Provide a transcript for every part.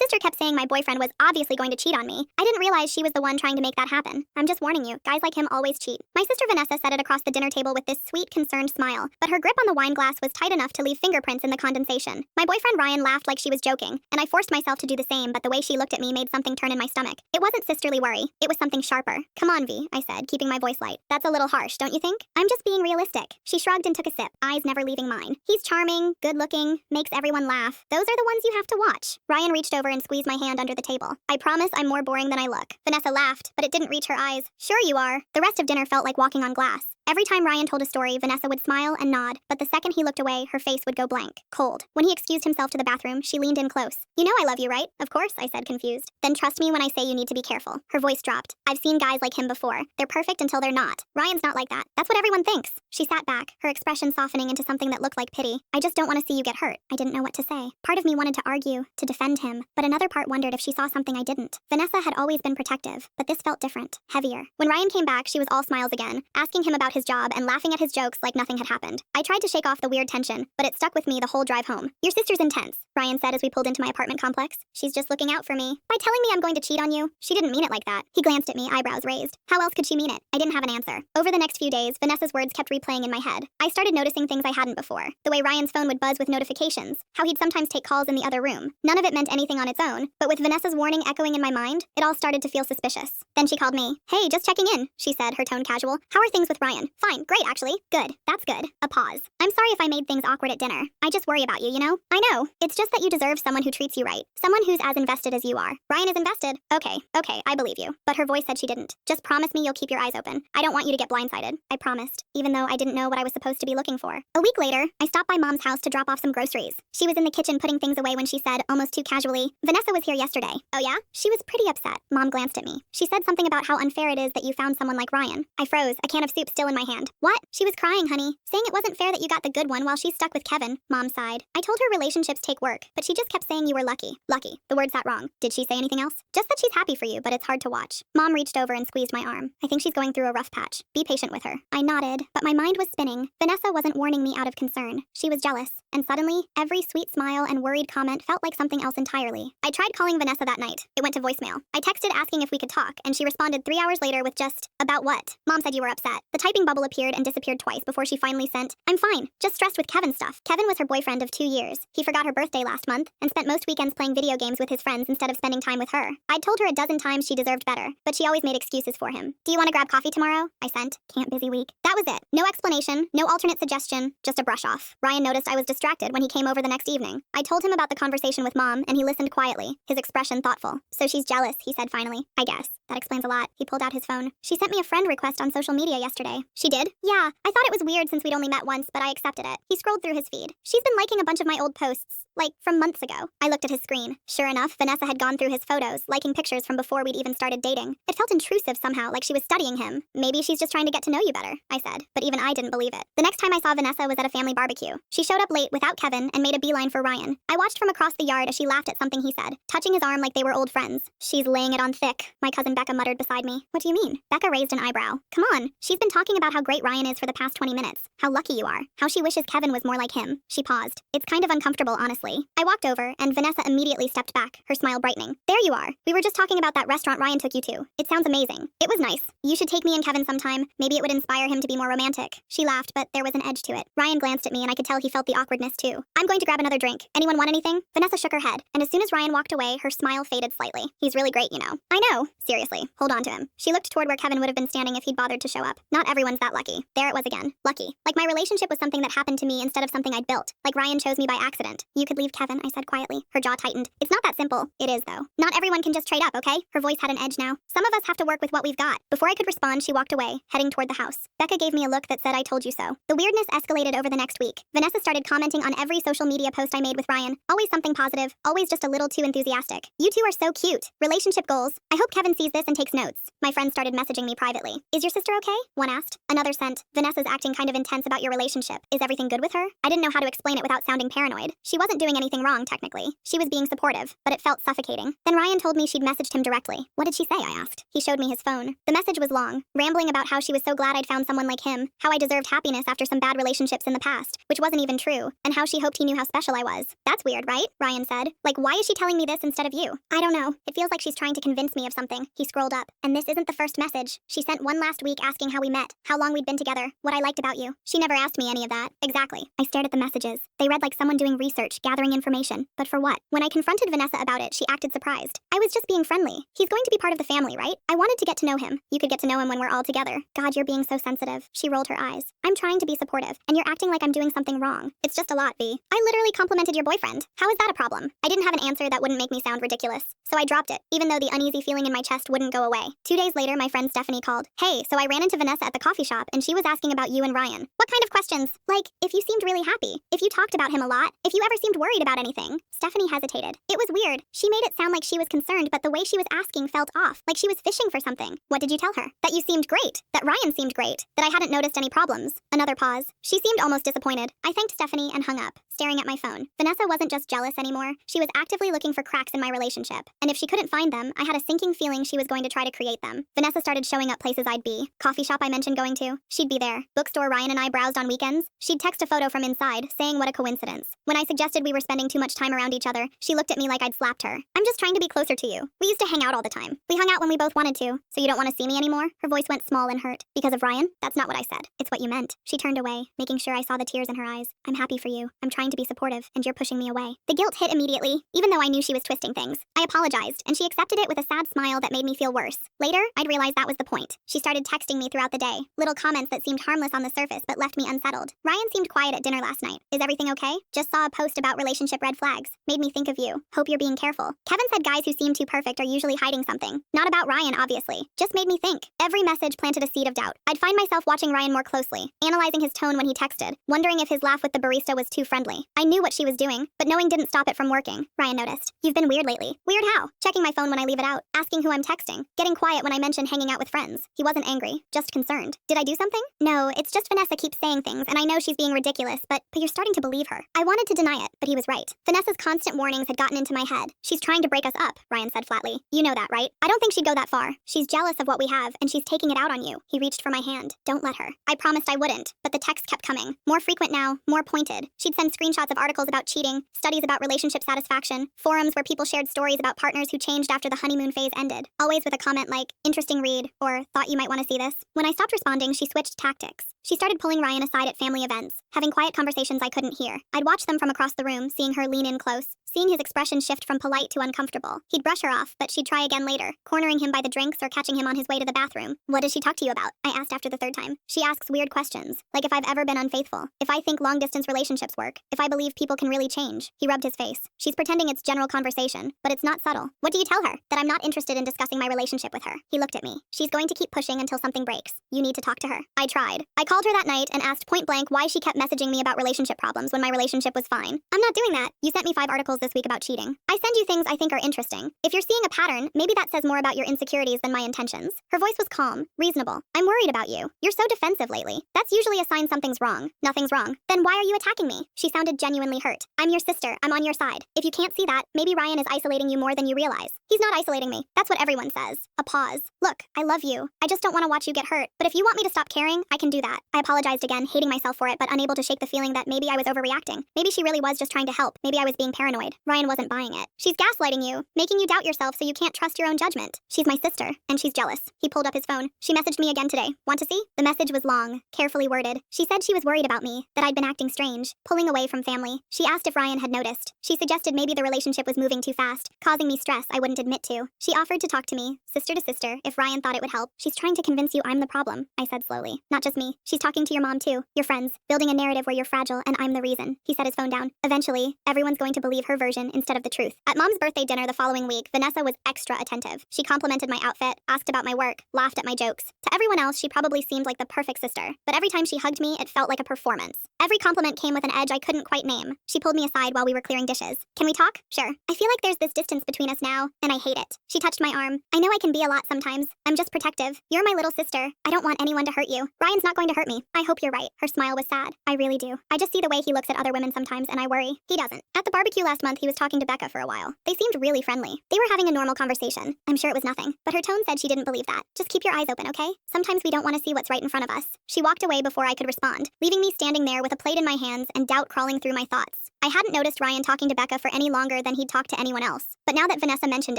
sister kept saying my boyfriend was obviously going to cheat on me. I didn't realize she was the one trying to make that happen. I'm just warning you, guys like him always cheat. My sister Vanessa sat it across the dinner table with this sweet, concerned smile, but her grip on the wine glass was tight enough to leave fingerprints in the condensation. My boyfriend Ryan laughed like she was joking, and I forced myself to do the same, but the way she looked at me made something turn in my stomach. It wasn't sisterly worry, it was something sharper. Come on, V, I said, keeping my voice light. That's a little harsh, don't you think? I'm just being realistic. She shrugged and took a sip, eyes never leaving mine. He's charming, good-looking, makes everyone laugh. Those are the ones you have to watch. Ryan reached over and squeezed my hand under the table. I promise I'm more boring than I look. Vanessa laughed, but it didn't reach her eyes. Sure you are. The rest of dinner felt like walking on glass. Every time Ryan told a story, Vanessa would smile and nod, but the second he looked away, her face would go blank, cold. When he excused himself to the bathroom, she leaned in close. You know I love you, right? Of course, I said, confused. Then trust me when I say you need to be careful. Her voice dropped. I've seen guys like him before. They're perfect until they're not. Ryan's not like that. That's what everyone thinks. She sat back, her expression softening into something that looked like pity. I just don't want to see you get hurt. I didn't know what to say. Part of me wanted to argue, to defend him, but another part wondered if she saw something I didn't. Vanessa had always been protective, but this felt different, heavier. When Ryan came back, she was all smiles again, asking him about his job and laughing at his jokes like nothing had happened. I tried to shake off the weird tension, but it stuck with me the whole drive home. Your sister's intense, Ryan said as we pulled into my apartment complex. She's just looking out for me. By telling me I'm going to cheat on you, she didn't mean it like that. He glanced at me, eyebrows raised. How else could she mean it? I didn't have an answer. Over the next few days, Vanessa's words kept replaying in my head. I started noticing things I hadn't before. The way Ryan's phone would buzz with notifications, how he'd sometimes take calls in the other room. None of it meant anything on its own, but with Vanessa's warning echoing in my mind, it all started to feel suspicious. Then she called me. Hey, just checking in, she said, her tone casual. How are things with Ryan? Fine, great actually. Good, that's good. A pause. I'm sorry if I made things awkward at dinner. I just worry about you, you know? I know. It's just that you deserve someone who treats you right. Someone who's as invested as you are. Ryan is invested. Okay, I believe you. But her voice said she didn't. Just promise me you'll keep your eyes open. I don't want you to get blindsided. I promised, even though I didn't know what I was supposed to be looking for. A week later, I stopped by Mom's house to drop off some groceries. She was in the kitchen putting things away when she said, almost too casually, Vanessa was here yesterday. Oh yeah? She was pretty upset. Mom glanced at me. She said something about how unfair it is that you found someone like Ryan. I froze, a can of soup still in my hand. What? She was crying, honey, saying it wasn't fair that you got the good one while she's stuck with Kevin. Mom sighed. I told her relationships take work, but she just kept saying you were lucky. Lucky. The word sat wrong. Did she say anything else? Just that she's happy for you, but it's hard to watch. Mom reached over and squeezed my arm. I think she's going through a rough patch. Be patient with her. I nodded, but my mind was spinning. Vanessa wasn't warning me out of concern. She was jealous. And suddenly, every sweet smile and worried comment felt like something else entirely. I tried calling Vanessa that night. It went to voicemail. I texted asking if we could talk, and she responded 3 hours later with just, about what? Mom said you were upset. The typing bubble appeared and disappeared twice before she finally sent, I'm fine, just stressed with Kevin stuff. Kevin was her boyfriend of 2 years. He forgot her birthday last month and spent most weekends playing video games with his friends instead of spending time with her. I'd told her a dozen times she deserved better, but she always made excuses for him. Do you want to grab coffee tomorrow? I sent. Can't busy week. That was it. No explanation, no alternate suggestion, just a brush off. Ryan noticed I was distracted when he came over the next evening. I told him about the conversation with Mom, and he listened quietly, his expression thoughtful. So she's jealous, he said finally. I guess. That explains a lot. He pulled out his phone. She sent me a friend request on social media yesterday. She did? Yeah. I thought it was weird since we'd only met once, but I accepted it. He scrolled through his feed. She's been liking a bunch of my old posts, like from months ago. I looked at his screen. Sure enough, Vanessa had gone through his photos, liking pictures from before we'd even started dating. It felt intrusive somehow, like she was studying him. Maybe she's just trying to get to know you better, I said, but even I didn't believe it. The next time I saw Vanessa was at a family barbecue. She showed up late without Kevin and made a beeline for Ryan. I watched from across the yard as she laughed at something he said, touching his arm like they were old friends. She's laying it on thick, my cousin Becca muttered beside me. What do you mean? Becca raised an eyebrow. Come on. She's been talking about how great Ryan is for the past 20 minutes. How lucky you are. How she wishes Kevin was more like him. She paused. It's kind of uncomfortable, honestly. I walked over, and Vanessa immediately stepped back, her smile brightening. There you are. We were just talking about that restaurant Ryan took you to. It sounds amazing. It was nice. You should take me and Kevin sometime. Maybe it would inspire him to be more romantic. She laughed, but there was an edge to it. Ryan glanced at me, and I could tell he felt the awkwardness too. I'm going to grab another drink. Anyone want anything? Vanessa shook her head, and as soon as Ryan walked away, her smile faded slightly. He's really great, you know. I know. Seriously. Hold on to him. She looked toward where Kevin would have been standing if he'd bothered to show up. Not everyone's that lucky. There it was again. Lucky. Like my relationship was something that happened to me instead of something I'd built. Like Ryan chose me by accident. You could leave Kevin, I said quietly. Her jaw tightened. It's not that simple. It is, though. Not everyone can just trade up, okay? Her voice had an edge now. Some of us have to work with what we've got. Before I could respond, she walked away, heading toward the house. Becca gave me a look that said I told you so. The weirdness escalated over the next week. Vanessa started commenting on every social media post I made with Ryan. Always something positive, always just a little too enthusiastic. You two are so cute. Relationship goals. I hope Kevin sees this and takes notes. My friends started messaging me privately. Is your sister okay? One asked. Another sent, Vanessa's acting kind of intense about your relationship. Is everything good with her? I didn't know how to explain it without sounding paranoid. She wasn't doing anything wrong, technically. She was being supportive, but it felt suffocating. Then Ryan told me she'd messaged him directly. What did she say, I asked. He showed me his phone. The message was long, rambling about how she was so glad I'd found someone like him, how I deserved happiness after some bad relationships in the past, which wasn't even true, and how she hoped he knew how special I was. That's weird, right? Ryan said. Like, why is she telling me this instead of you? I don't know. It feels like she's trying to convince me of something. He scrolled up. And this isn't the first message. She sent one last week asking how we met, how long we'd been together, what I liked about you. She never asked me any of that. Exactly. I stared at the messages. They read like someone doing research, gathering information. But for what? When I confronted Vanessa about it, she acted surprised. I was just being friendly. He's going to be part of the family, right? I wanted to get to know him. You could get to know him when we're all together. God, you're being so sensitive. She rolled her eyes. I'm trying to be supportive, and you're acting like I'm doing something wrong. It's just a lot, V. I literally complimented your boyfriend. How is that a problem? I didn't have an answer that wouldn't make me sound ridiculous, so I dropped it, even though the uneasy feeling in my chest wouldn't go away. 2 days later, my friend Stephanie called. Hey, so I ran into Vanessa at the coffee shop, and she was asking about you and Ryan. What kind of questions? Like, if you seemed really happy, if you talked about him a lot, if you ever seemed worried about anything. Stephanie hesitated. It was weird. She made it sound like she was concerned, but the way she was asking felt off, like she was fishing for something. What did you tell her? That you seemed great. That Ryan seemed great. That I hadn't noticed any problems. Another pause. She seemed almost disappointed. I thanked Stephanie and hung up, staring at my phone. Vanessa wasn't just jealous anymore. She was actively looking for cracks in my relationship. And if she couldn't find them, I had a sinking feeling she was going to try to create them. Vanessa started showing up places I'd be. Coffee shop I mentioned going to. She'd be there. Bookstore Ryan and I browsed on weekends. She'd text a photo from inside, saying what a coincidence. When I suggested we were spending too much time around each other, she looked at me like I'd slapped her. I'm just trying to be closer to you. We used to hang out all the time. We hung out when we both wanted to. So you don't want to see me anymore? Her voice went small and hurt. Because of Ryan? That's not what I said. It's what you meant. She turned away, making sure I saw the tears in her eyes. I'm happy for you. I'm trying to be supportive, and you're pushing me away. The guilt hit immediately, even though I knew she was twisting things. I apologized, and she accepted it with a sad smile that made me feel worse. Later, I'd realized that was the point. She started texting me throughout the day. Little comments that seemed harmless on the surface but left me unsettled. Ryan seemed quiet at dinner last night. Is everything okay? Just saw a post about relationship red flags. Made me think of you. Hope you're being careful. Kevin said guys who seem too perfect are usually hiding something. Not about Ryan, obviously. Just made me think. Every message planted a seed of doubt. I'd find myself watching Ryan more closely, analyzing his tone when he texted, wondering if his laugh with the barista was too friendly. I knew what she was doing, but knowing didn't stop it from working. Ryan noticed. You've been weird lately. Weird how? Checking my phone when I leave it out, asking who I'm texting, getting quiet when I mention hanging out with friends. He wasn't angry, just concerned. Did I do something? No, it's just Vanessa keeps saying things, and I know she's being ridiculous, but you're starting to believe her. I wanted to deny it, but he was right. Vanessa's constant warnings had gotten into my head. She's trying to break us up, Ryan said flatly. You know that, right? I don't think she'd go that far. She's jealous of what we have, and she's taking it out on you. He reached for my hand. Don't let her. I promised I wouldn't, but the texts kept coming. More frequent now, more pointed. She'd send screenshots of articles about cheating, studies about relationship satisfaction, forums where people shared stories about partners who changed after the honeymoon phase ended. Always with a comment like, interesting read, or thought you might want to see this. When I stopped responding, she switched tactics. She started pulling Ryan aside at family events, having quiet conversations I couldn't hear. I'd watch them from across the room, seeing her lean in close, seeing his expression shift from polite to uncomfortable. He'd brush her off, but she'd try again later, cornering him by the drinks or catching him on his way to the bathroom. What does she talk to you about? I asked after the third time. She asks weird questions, like if I've ever been unfaithful, if I think long-distance relationships work, if I believe people can really change. He rubbed his face. She's pretending it's general conversation, but it's not subtle. What do you tell her? That I'm not interested in discussing my relationship with her. He looked at me. She's going to keep pushing until something breaks. You need to talk to her. I tried. I called her that night and asked point blank why she kept messaging me about relationship problems when my relationship was fine. I'm not doing that. You sent me 5 articles this week about cheating. I send you things I think are interesting. If you're seeing a pattern, maybe that says more about your insecurities than my intentions. Her voice was calm, reasonable. I'm worried about you. You're so defensive lately. That's usually a sign something's wrong. Nothing's wrong. Then why are you attacking me? She sounded genuinely hurt. I'm your sister. I'm on your side. If you can't see that, maybe Ryan is isolating you more than you realize. He's not isolating me. That's what everyone says. A pause. Look, I love you. I just don't want to watch you get hurt. But if you want me to stop caring, I can do that. I apologized again, hating myself for it, but unable to shake the feeling that maybe I was overreacting. Maybe she really was just trying to help. Maybe I was being paranoid. Ryan wasn't buying it. She's gaslighting you, making you doubt yourself so you can't trust your own judgment. She's my sister, and she's jealous. He pulled up his phone. She messaged me again today. Want to see? The message was long, carefully worded. She said she was worried about me, that I'd been acting strange, pulling away from family. She asked if Ryan had noticed. She suggested maybe the relationship was moving too fast, causing me stress I wouldn't admit to. She offered to talk to me, sister to sister, if Ryan thought it would help. She's trying to convince you I'm the problem, I said slowly. Not just me. She's talking to your mom too, your friends, building a narrative where you're fragile and I'm the reason. He set his phone down. Eventually, everyone's going to believe her version instead of the truth. At Mom's birthday dinner the following week, Vanessa was extra attentive. She complimented my outfit, asked about my work, laughed at my jokes. To everyone else, she probably seemed like the perfect sister. But every time she hugged me, it felt like a performance. Every compliment came with an edge I couldn't quite name. She pulled me aside while we were clearing dishes. Can we talk? Sure. I feel like there's this distance between us now, and I hate it. She touched my arm. I know I can be a lot sometimes. I'm just protective. You're my little sister. I don't want anyone to hurt you. Ryan's not going to hurt me. I hope you're right. Her smile was sad. I really do. I just see the way he looks at other women sometimes, and I worry. He doesn't. At the barbecue last month, he was talking to Becca for a while. They seemed really friendly. They were having a normal conversation. I'm sure it was nothing, but her tone said she didn't believe that. Just keep your eyes open, okay? Sometimes we don't want to see what's right in front of us. She walked away before I could respond, leaving me standing there with a plate in my hands and doubt crawling through my thoughts. I hadn't noticed Ryan talking to Becca for any longer than he'd talked to anyone else. But now that Vanessa mentioned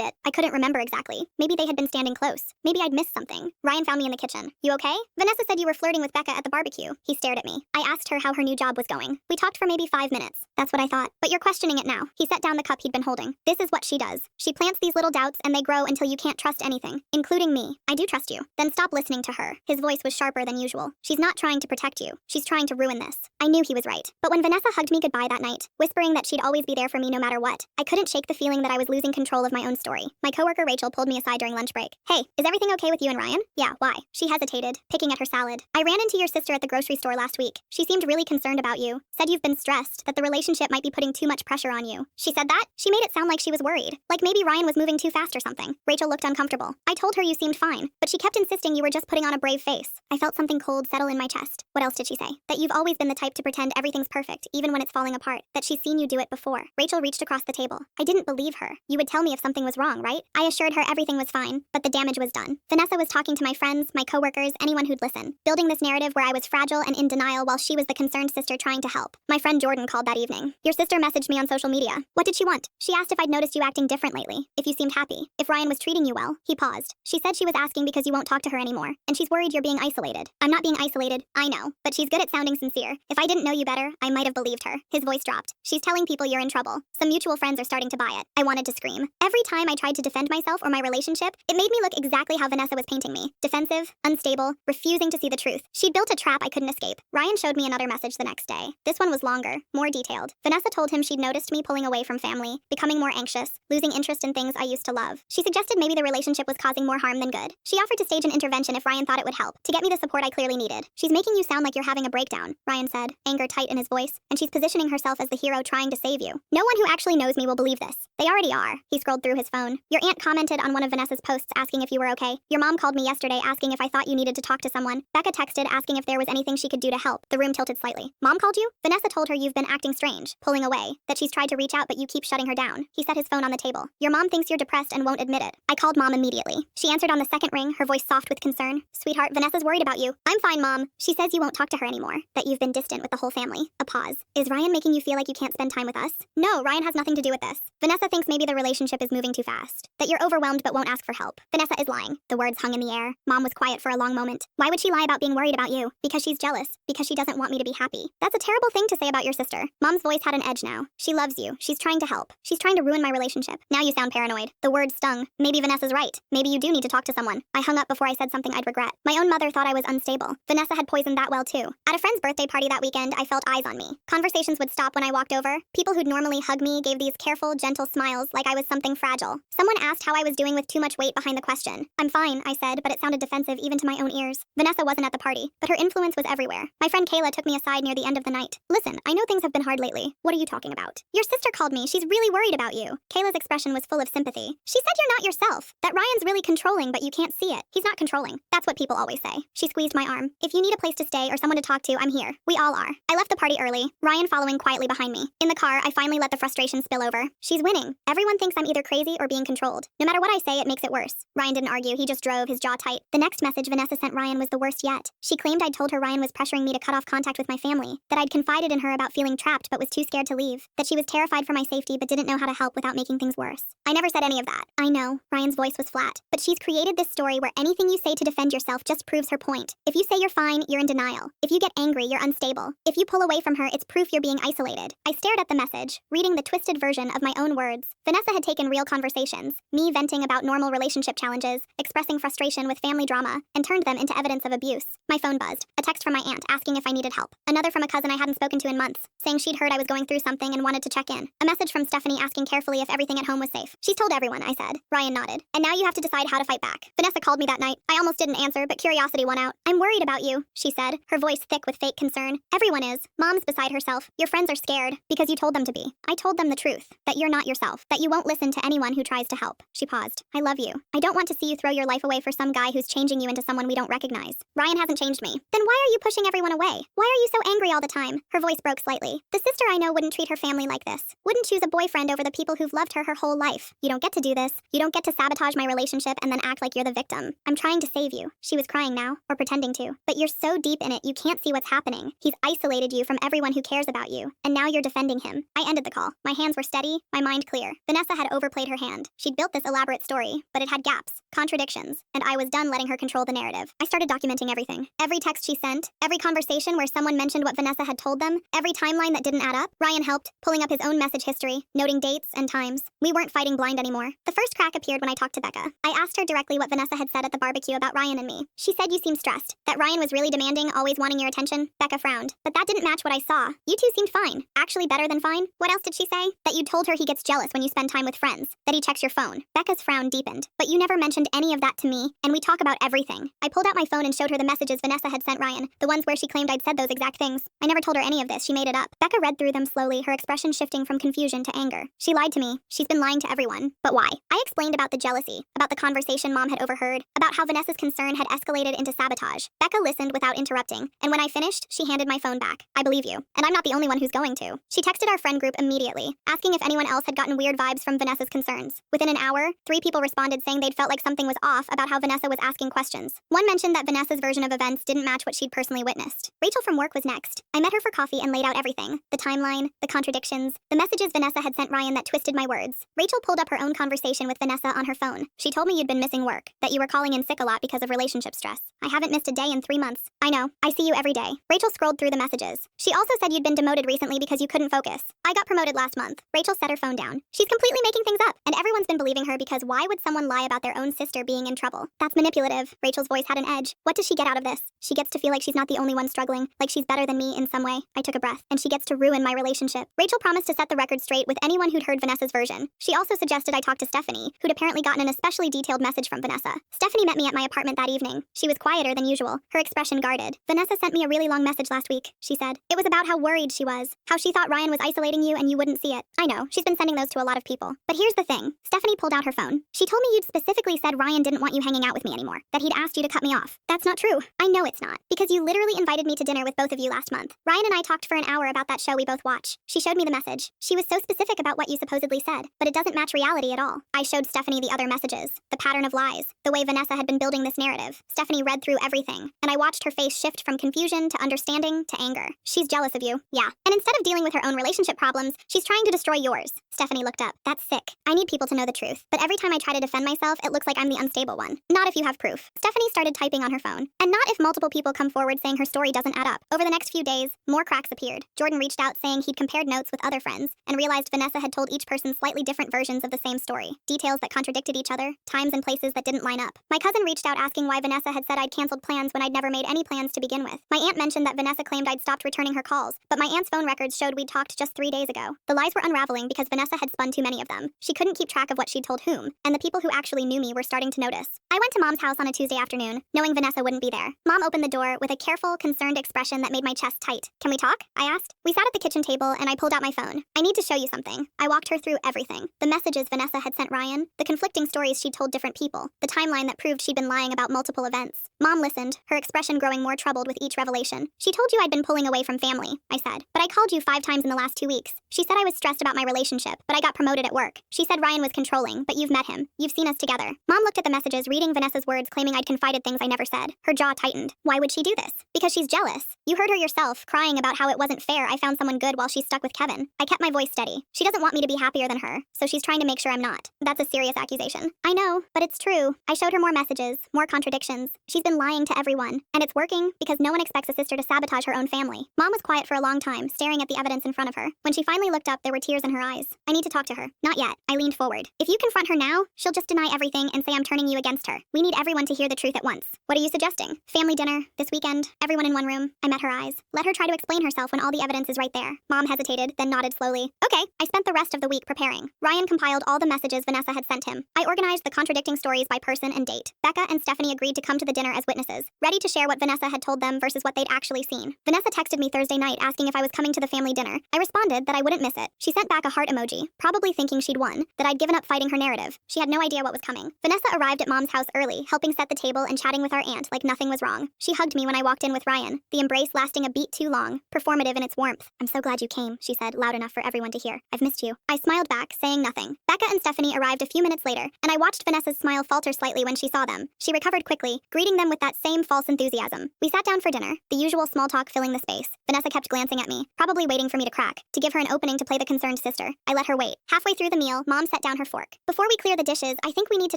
it, I couldn't remember exactly. Maybe they had been standing close. Maybe I'd missed something. Ryan found me in the kitchen. You okay? Vanessa said you were flirting with Becca at the barbecue. He stared at me. I asked her how her new job was going. We talked for maybe 5 minutes. That's what I thought. But you're questioning it now. He set down the cup he'd been holding. This is what she does. She plants these little doubts and they grow until you can't trust anything, including me. I do trust you. Then stop listening to her. His voice was sharper than usual. She's not trying to protect you. She's trying to ruin this. I knew he was right. But when Vanessa hugged me goodbye that night, whispering that she'd always be there for me no matter what, I couldn't shake the feeling that I was losing control of my own story. My coworker Rachel pulled me aside during lunch break. Hey, is everything okay with you and Ryan? Yeah, why? She hesitated, picking at her salad. I ran into your sister at the grocery store last week. She seemed really concerned about you. Said you've been stressed, that the relationship might be putting too much pressure on you. She said that? She made it sound like she was worried. Like maybe Ryan was moving too fast or something. Rachel looked uncomfortable. I told her you seemed fine, but she kept insisting you were just putting on a brave face. I felt something cold settle in my chest. What else did she say? That you've always been the type to pretend everything's perfect, even when it's falling apart. That she's seen you do it before. Rachel reached across the table. I didn't believe her. You would tell me if something was wrong, right? I assured her everything was fine, but the damage was done. Vanessa was talking to my friends, my coworkers, anyone who'd listen, building this narrative where I was fragile and in denial while she was the concerned sister trying to help. My friend Jordan called that evening. Your sister messaged me on social media. What did she want? She asked if I'd noticed you acting different lately, if you seemed happy, if Ryan was treating you well. He paused. She said she was asking because you won't talk to her anymore, and she's worried you're being isolated. I'm not being isolated, I know, but she's good at sounding sincere. If I didn't know you better, I might have believed her. His voice dropped. She's telling people you're in trouble. Some mutual friends are starting to buy it. I wanted to scream. Every time I tried to defend myself or my relationship, it made me look exactly how Vanessa was painting me. Defensive, unstable, refusing to see the truth. She'd built a trap I couldn't escape. Ryan showed me another message the next day. This one was longer, more detailed. Vanessa told him she'd noticed me pulling away from family, becoming more anxious, losing interest in things I used to love. She suggested maybe the relationship was causing more harm than good. She offered to stage an intervention if Ryan thought it would help, to get me the support I clearly needed. She's making you sound like you're having a breakdown, Ryan said, anger tight in his voice, and she's positioning herself as the hero trying to save you. No one who actually knows me will believe this. They already are. He scrolled through his phone. Your aunt commented on one of Vanessa's posts asking if you were okay. Your mom called me yesterday asking if I thought you needed to talk to someone. Becca texted asking if there was anything she could do to help. The room tilted slightly. Mom called you? Vanessa told her you've been acting strange, pulling away, that she's tried to reach out but you keep shutting her down. He set his phone on the table. Your mom thinks you're depressed and won't admit it. I called Mom immediately. She answered on the second ring, her voice soft with concern. Sweetheart, Vanessa's worried about you. I'm fine, Mom. She says you won't talk to her anymore, that you've been distant with the whole family. A pause. Is Ryan making you feel like you can't spend time with us? No, Ryan has nothing to do with this. Vanessa thinks maybe the relationship is moving too fast, that you're overwhelmed but won't ask for help. Vanessa is lying. The words hung in the air. Mom was quiet for a long moment. Why would she lie about being worried about you? Because she's jealous. Because she doesn't want me to be happy. That's a terrible thing to say about your sister. Mom's voice had an edge now. She loves you. She's trying to help. She's trying to ruin my relationship. Now you sound paranoid. The words stung. Maybe Vanessa's right. Maybe you do need to talk to someone. I hung up before I said something I'd regret. My own mother thought I was unstable. Vanessa had poisoned that well too. At a friend's birthday party that weekend, I felt eyes on me. Conversations would stop when I walked over. People who'd normally hug me gave these careful, gentle smiles like I was something fragile. Someone asked how I was doing with too much weight behind the question. I'm fine, I said, but it sounded defensive even to my own ears. Vanessa wasn't at the party, but her influence was everywhere. My friend Kayla took me aside near the end of the night. Listen, I know things have been hard lately. What are you talking about? Your sister called me. She's really worried about you. Kayla's expression was full of sympathy. She said you're not yourself. That Ryan's really controlling, but you can't see it. He's not controlling. That's what people always say. She squeezed my arm. If you need a place to stay or someone to talk to, I'm here. We all are. I left the party early, Ryan following quietly behind me. In the car, I finally let the frustration spill over. She's winning. Everyone thinks I'm either crazy or being controlled. No matter what I say, it makes it worse. Ryan didn't argue. He just drove, his jaw tight. The next message Vanessa sent Ryan was the worst yet. She claimed I'd told her Ryan was pressuring me to cut off contact with my family, that I'd confided in her about feeling trapped but was too scared to leave, that she was terrified for my safety but didn't know how to help without making things worse. I never said any of that. I know. Ryan's voice was flat. But she's created this story where anything you say to defend yourself just proves her point. If you say you're fine, you're in denial. If you get angry, you're unstable. If you pull away from her, it's proof you're being isolated. I stared at the message, reading the twisted version of my own words. Vanessa had taken real conversations, me venting about normal relationship challenges, expressing frustration with family drama, and turned them into evidence of abuse. My phone buzzed. A text from my aunt asking if I needed help. Another from a cousin I hadn't spoken to in months, saying she'd heard I was going through something and wanted to check in. A message from Stephanie asking carefully if everything at home was safe. She's told everyone, I said. Ryan nodded. And now you have to decide how to fight back. Vanessa called me that night. I almost didn't answer, but curiosity won out. I'm worried about you, she said, her voice thick with fake concern. Everyone is. Mom's beside herself. Your friends are scared because you told them to be. I told them the truth, that you're not yourself, that you won't listen to anyone who tries to help. She paused. I love you. I don't want to see you throw your life away for some guy who's changing you into someone we don't recognize. Ryan hasn't changed me. Then why are you pushing everyone away? Why are you so angry all the time? Her voice broke slightly. The sister I know wouldn't treat her family like this. Wouldn't choose a boyfriend over the people who've loved her whole life. You don't get to do this. You don't get to sabotage my relationship and then act like you're the victim. I'm trying to save you. She was crying now, or pretending to. But you're so deep in it you can't see what's happening. He's isolated you from everyone who cares about you. And now you're defending him. I ended the call. My hands were steady, my mind clear. Vanessa had overplayed her hand. She'd built this elaborate story, but it had gaps, contradictions, and I was done letting her control the narrative. I started documenting everything. Every text she sent, every conversation where someone mentioned what Vanessa had told them, every timeline that didn't add up. Ryan helped, pulling up his own message history, noting dates and times. We weren't fighting blind anymore. The first crack appeared when I talked to Becca. I asked her directly what Vanessa had said at the barbecue about Ryan and me. She said you seemed stressed, that Ryan was really demanding, always wanting your attention. Becca frowned. But that didn't match what I saw. You two seemed fine. Actually better than fine. What else did she say? That you told her he gets jealous when you spend time with friends. That he checks your phone. Becca's frown deepened. But you never mentioned any of that to me, and we talk about everything. I pulled out my phone and showed her the messages Vanessa had sent Ryan, the ones where she claimed I'd said those exact things. I never told her any of this, she made it up. Becca read through them slowly, her expression shifting from confusion to anger. She lied to me. She's been lying to everyone. But why? I explained about the jealousy, about the conversation Mom had overheard, about how Vanessa's concern had escalated into sabotage. Becca listened without interrupting, and when I finished, she handed my phone back. I believe you. And I'm not the only one who's going to. She texted our friend group immediately, asking if anyone else had gotten weird vibes from Vanessa's concerns. Within an hour, 3 people responded saying they'd felt like something was off about how Vanessa was asking questions. One mentioned that Vanessa's version of events didn't match what she'd personally witnessed. Rachel from work was next. I met her for coffee and laid out everything. The timeline, the contradictions, the messages Vanessa had sent Ryan that twisted my words. Rachel pulled up her own conversation with Vanessa on her phone. She told me you'd been missing work, that you were calling in sick a lot because of relationship stress. I haven't missed a day in 3 months. I know. I see you every day. Rachel scrolled through the messages. She also said you'd been demoted recently because you couldn't focus. I got promoted last month. Rachel set her phone down. She's completely making things up, and everyone's been believing her because why would someone lie about their own sister being in trouble? That's manipulative. Rachel's voice had an edge. What does she get out of this? She gets to feel like she's not the only one struggling, like she's better than me in some way. I took a breath, and she gets to ruin my relationship. Rachel promised to set the record straight with anyone who'd heard Vanessa's version. She also suggested I talk to Stephanie, who'd apparently gotten an especially detailed message from Vanessa. Stephanie met me at my apartment that evening. She was quieter than usual, her expression guarded. Vanessa sent me a really long message last week, she said. It was about how worried she was, how she thought Ryan was isolating you and you wouldn't see it. I know, she's been sending those to a lot of people. But here's the thing. Stephanie pulled out her phone. She told me you'd specifically said Ryan didn't want you hanging out with me anymore, that he'd asked you to cut me off. That's not true. I know it's not, because you literally invited me to dinner with both of you last month. Ryan and I talked for an hour about that show we both watch. She showed me the message. She was so specific about what you supposedly said, but it doesn't match reality at all. I showed Stephanie the other messages, the pattern of lies, the way Vanessa had been building this narrative. Stephanie read through everything, and I watched her face shift from confusion to understanding to anger. She's jealous of you, yeah. And instead of dealing with her own relationship problems, she's trying to destroy yours. Stephanie looked up. That's sick. I need people to know the truth. But every time I try to defend myself, it looks like I'm the unstable one. Not if you have proof. Stephanie started typing on her phone. And not if multiple people come forward saying her story doesn't add up. Over the next few days, more cracks appeared. Jordan reached out saying he'd compared notes with other friends and realized Vanessa had told each person slightly different versions of the same story. Details that contradicted each other, times and places that didn't line up. My cousin reached out asking why Vanessa had said I'd canceled plans when I'd never made any plans to begin with. My aunt mentioned that Vanessa claimed I'd stopped returning her calls, but my aunt's phone records showed we'd talked just 3 days ago. The lies were unraveling because Vanessa had spun too many of them. She couldn't keep track of what she'd told whom, and the people who actually knew me were starting to notice. I went to Mom's house on a Tuesday afternoon, knowing Vanessa wouldn't be there. Mom opened the door with a careful, concerned expression that made my chest tight. Can we talk? I asked. We sat at the kitchen table, and I pulled out my phone. I need to show you something. I walked her through everything. The messages Vanessa had sent Ryan, the conflicting stories she'd told different people, the timeline that proved she'd been lying about multiple events. Mom listened, her expression growing more troubled with each revelation. She told you I'd been pulling away from family, I said. But I called you 5 times in the last 2 weeks. She said I was stressed about my relationship, but I got promoted at work. She said Ryan was controlling, but you've met him. You've seen us together. Mom looked at the messages, reading Vanessa's words, claiming I'd confided things I never said. Her jaw tightened. Why would she do this? Because she's jealous. You heard her yourself, crying about how it wasn't fair I found someone good while she's stuck with Kevin. I kept my voice steady. She doesn't want me to be happier than her, so she's trying to make sure I'm not. That's a serious serious accusation. I know, but it's true. I showed her more messages, more contradictions. She's been lying to everyone. And it's working because no one expects a sister to sabotage her own family. Mom was quiet for a long time, staring at the evidence in front of her. When she finally looked up, there were tears in her eyes. I need to talk to her. Not yet. I leaned forward. If you confront her now, she'll just deny everything and say I'm turning you against her. We need everyone to hear the truth at once. What are you suggesting? Family dinner, this weekend, everyone in one room. I met her eyes. Let her try to explain herself when all the evidence is right there. Mom hesitated, then nodded slowly. Okay, I spent the rest of the week preparing. Ryan compiled all the messages Vanessa had sent him. I organized the contradicting stories by person and date. Becca and Stephanie agreed to come to the dinner as witnesses, ready to share what Vanessa had told them versus what they'd actually seen. Vanessa texted me Thursday night asking if I was coming to the family dinner. I responded that I wouldn't miss it. She sent back a heart emoji, probably thinking she'd won, that I'd given up fighting her narrative. She had no idea what was coming. Vanessa arrived at Mom's house early, helping set the table and chatting with our aunt like nothing was wrong. She hugged me when I walked in with Ryan, the embrace lasting a beat too long, performative in its warmth. I'm so glad you came, she said, loud enough for everyone to hear. I've missed you. I smiled back, saying nothing. Becca and Stephanie arrived a few minutes later, and I watched Vanessa's smile falter slightly when she saw them. She recovered quickly, greeting them with that same false enthusiasm. We sat down for dinner, the usual small talk filling the space. Vanessa kept glancing at me, probably waiting for me to crack, to give her an opening to play the concerned sister. I let her wait. Halfway through the meal, Mom set down her fork. Before we clear the dishes, I think we need to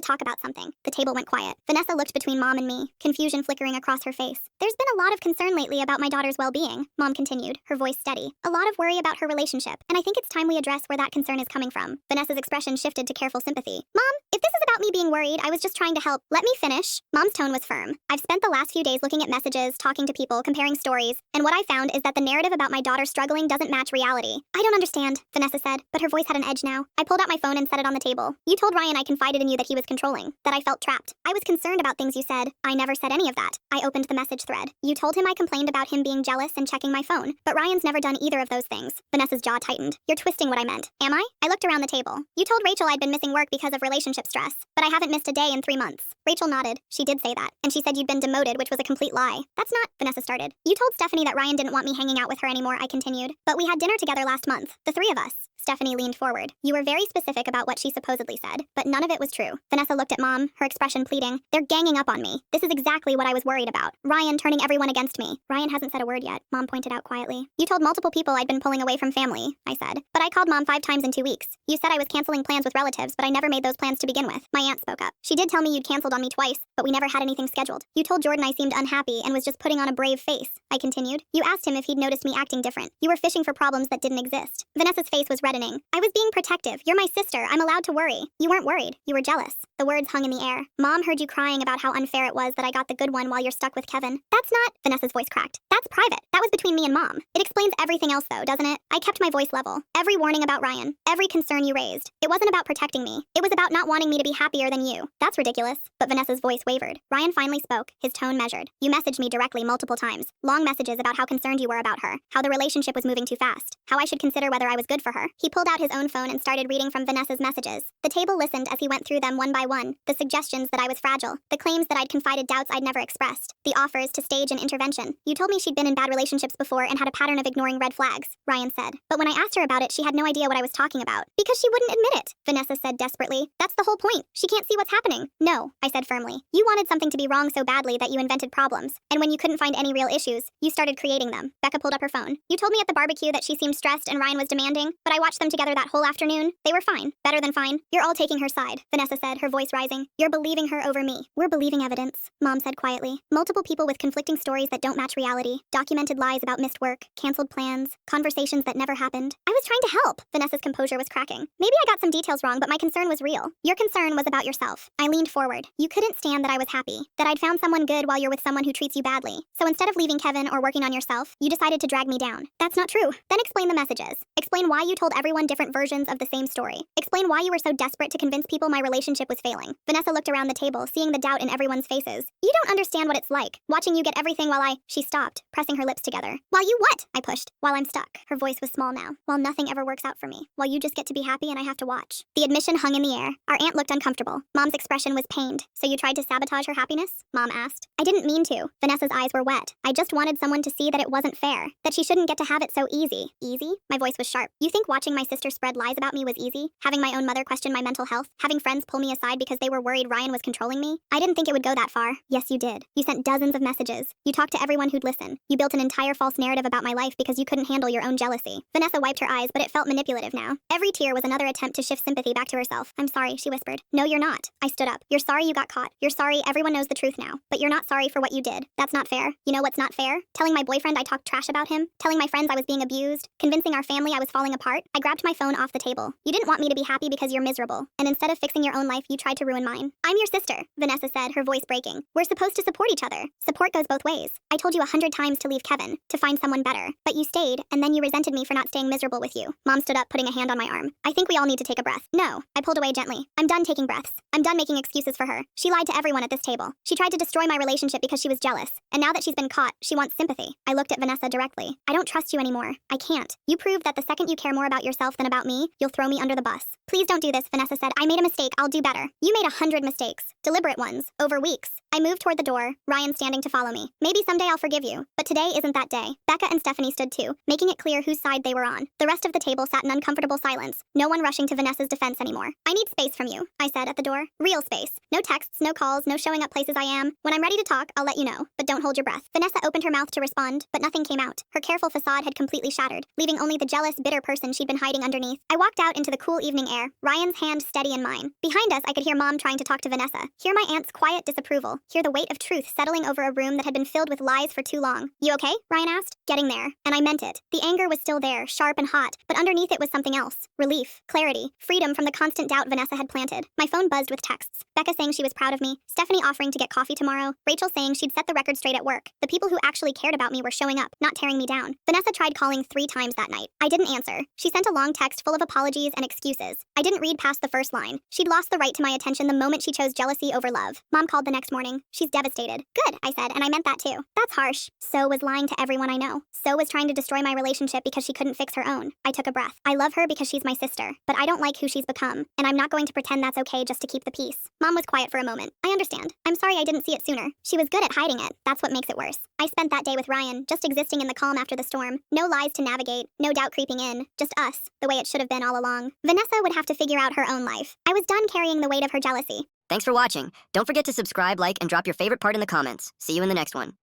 talk about something. The table went quiet. Vanessa looked between Mom and me, confusion flickering across her face. There's been a lot of concern lately about my daughter's well-being, Mom continued, her voice steady. A lot of worry about her relationship, and I think it's time we address where that concern is coming from. Vanessa's expression shifted to careful sympathy. Mom, if this is about me being worried, I was just trying to help. Let me finish. Mom's tone was firm. I've spent the last few days looking at messages, talking to people, comparing stories, and what I found is that the narrative about my daughter struggling doesn't match reality. I don't understand, Vanessa said, but her voice had an edge now. I pulled out my phone and set it on the table. You told Ryan I confided in you that he was controlling, that I felt trapped. I was concerned about things you said. I never said any of that. I opened the message thread. You told him I complained about him being jealous and checking my phone, but Ryan's never done either of those things. Vanessa's jaw tightened. You're twisting what I meant. Am I? I looked around the table. You told Rachel I'd been missing work because of relationship stress, but I haven't missed a day in 3 months. Rachel nodded. She did say that, and she said you'd been demoted, which was a complete lie. That's not, Vanessa started. You told Stephanie that Ryan didn't want me hanging out with her anymore, I continued. But we had dinner together last month, the three of us. Stephanie leaned forward. You were very specific about what she supposedly said, but none of it was true. Vanessa looked at Mom, her expression pleading. They're ganging up on me. This is exactly what I was worried about. Ryan turning everyone against me. Ryan hasn't said a word yet, Mom pointed out quietly. You told multiple people I'd been pulling away from family, I said. But I called Mom 5 times in 2 weeks. You said I was canceling plans with relatives, but I never made those plans to begin with. My aunt spoke up. She did tell me you'd canceled on me twice, but we never had anything scheduled. You told Jordan I seemed unhappy and was just putting on a brave face, I continued. You asked him if he'd noticed me acting different. You were fishing for problems that didn't exist. Vanessa's face was reddening. I was being protective. You're my sister. I'm allowed to worry. You weren't worried. You were jealous. The words hung in the air. Mom heard you crying about how unfair it was that I got the good one while you're stuck with Kevin. That's not, Vanessa's voice cracked. That's private. That was between me and Mom. It explains everything else though, doesn't it? I kept my voice level. Every warning about Ryan. Every concern you raised. It wasn't about protecting me. It was about not wanting me to be happier than you. That's ridiculous. But Vanessa's voice wavered. Ryan finally spoke, his tone measured. You messaged me directly multiple times. Long messages about how concerned you were about her. How the relationship was moving too fast. How I should consider whether I was good for her. He pulled out his own phone and started reading from Vanessa's messages. The table listened as he went through them one by one. The suggestions that I was fragile. The claims that I'd confided doubts I'd never expressed. The offers to stage an intervention. You told me she'd been in bad relationships before and had a pattern of ignoring red flags, Ryan said. But when I asked her about it, she had no idea what I was talking about. Because she wouldn't admit it, Vanessa said desperately. That's the whole point. She can't see what's happening. No, I said firmly. You wanted something to be wrong so badly that you invented problems. And when you couldn't find any real issues, you started creating them. Becca pulled up her phone. You told me at the barbecue that she seemed stressed and Ryan was demanding, but I watched them together that whole afternoon. They were fine. Better than fine. You're all taking her side, Vanessa said, her voice rising. You're believing her over me. We're believing evidence, Mom said quietly. Multiple people with conflicting stories that don't match reality. Documented lies about missed work, canceled plans, conversations that never happened. I was trying to help. Vanessa's composure was cracking. Maybe I got some details wrong, but my concern was real. Your concern was about yourself. I leaned forward. You couldn't stand that I was happy, that I'd found someone good while you're with someone who treats you badly. So instead of leaving Kevin or working on yourself, you decided to drag me down. That's not true. Then explain the messages. Explain why you told everyone different versions of the same story. Explain why you were so desperate to convince people my relationship was failing. Vanessa looked around the table, seeing the doubt in everyone's faces. You don't understand what it's like, watching you get everything while She stopped, pressing her lips together. While you what? I pushed. While I'm stuck. Her voice was small now. While nothing ever works out for me. While you just get to be happy and I have to watch. The admission hung in the air. Our aunt looked uncomfortable. Mom's expression was pained. So you tried to sabotage her happiness? Mom asked. I didn't mean to. Vanessa's eyes were wet. I just wanted someone to see that it wasn't fair. That she shouldn't get to have it so easy. Easy? My voice was sharp. You think watching my sister spread lies about me was easy? Having my own mother question my mental health? Having friends pull me aside lied because they were worried Ryan was controlling me? I didn't think it would go that far. Yes, you did. You sent dozens of messages. You talked to everyone who'd listen. You built an entire false narrative about my life because you couldn't handle your own jealousy. Vanessa wiped her eyes, but it felt manipulative now. Every tear was another attempt to shift sympathy back to herself. I'm sorry, she whispered. No, you're not. I stood up. You're sorry you got caught. You're sorry everyone knows the truth now. But you're not sorry for what you did. That's not fair. You know what's not fair? Telling my boyfriend I talked trash about him. Telling my friends I was being abused. Convincing our family I was falling apart. I grabbed my phone off the table. You didn't want me to be happy because you're miserable. And instead of fixing your own life, you tried to ruin mine. I'm your sister, Vanessa said, her voice breaking. We're supposed to support each other. Support goes both ways. I told you 100 times to leave Kevin, to find someone better. But you stayed, and then you resented me for not staying miserable with you. Mom stood up, putting a hand on my arm. I think we all need to take a breath. No. I pulled away gently. I'm done taking breaths. I'm done making excuses for her. She lied to everyone at this table. She tried to destroy my relationship because she was jealous. And now that she's been caught, she wants sympathy. I looked at Vanessa directly. I don't trust you anymore. I can't. You proved that the second you care more about yourself than about me, you'll throw me under the bus. Please don't do this, Vanessa said. I made a mistake. I'll do better. You made 100 mistakes. Deliberate ones. Over weeks. I moved toward the door, Ryan standing to follow me. Maybe someday I'll forgive you, but today isn't that day. Becca and Stephanie stood too, making it clear whose side they were on. The rest of the table sat in uncomfortable silence, no one rushing to Vanessa's defense anymore. I need space from you, I said at the door. Real space. No texts, no calls, no showing up places I am. When I'm ready to talk, I'll let you know, but don't hold your breath. Vanessa opened her mouth to respond, but nothing came out. Her careful facade had completely shattered, leaving only the jealous, bitter person she'd been hiding underneath. I walked out into the cool evening air, Ryan's hand steady in mine. Behind us, I could hear Mom trying to talk to Vanessa, hear my aunt's quiet disapproval, hear the weight of truth settling over a room that had been filled with lies for too long. You okay? Ryan asked. Getting there. And I meant it. The anger was still there, sharp and hot, but underneath it was something else. Relief, clarity, freedom from the constant doubt Vanessa had planted. My phone buzzed with texts. Becca saying she was proud of me, Stephanie offering to get coffee tomorrow, Rachel saying she'd set the record straight at work. The people who actually cared about me were showing up, not tearing me down. Vanessa tried calling 3 times that night. I didn't answer. She sent a long text full of apologies and excuses. I didn't read past the first line. She'd lost the right to my attention the moment she chose jealousy over love. Mom called the next morning. She's devastated. Good, I said, and I meant that too. That's harsh. So was lying to everyone I know. So was trying to destroy my relationship because she couldn't fix her own. I took a breath. I love her because she's my sister, but I don't like who she's become, and I'm not going to pretend that's okay just to keep the peace. Mom was quiet for a moment. I understand. I'm sorry I didn't see it sooner. She was good at hiding it. That's what makes it worse. I spent that day with Ryan, just existing in the calm after the storm. No lies to navigate, no doubt creeping in. Just us, the way it should have been all along. Vanessa would have to figure out her own life. I was done carrying the weight of her jealousy. Thanks for watching. Don't forget to subscribe, like, and drop your favorite part in the comments. See you in the next one.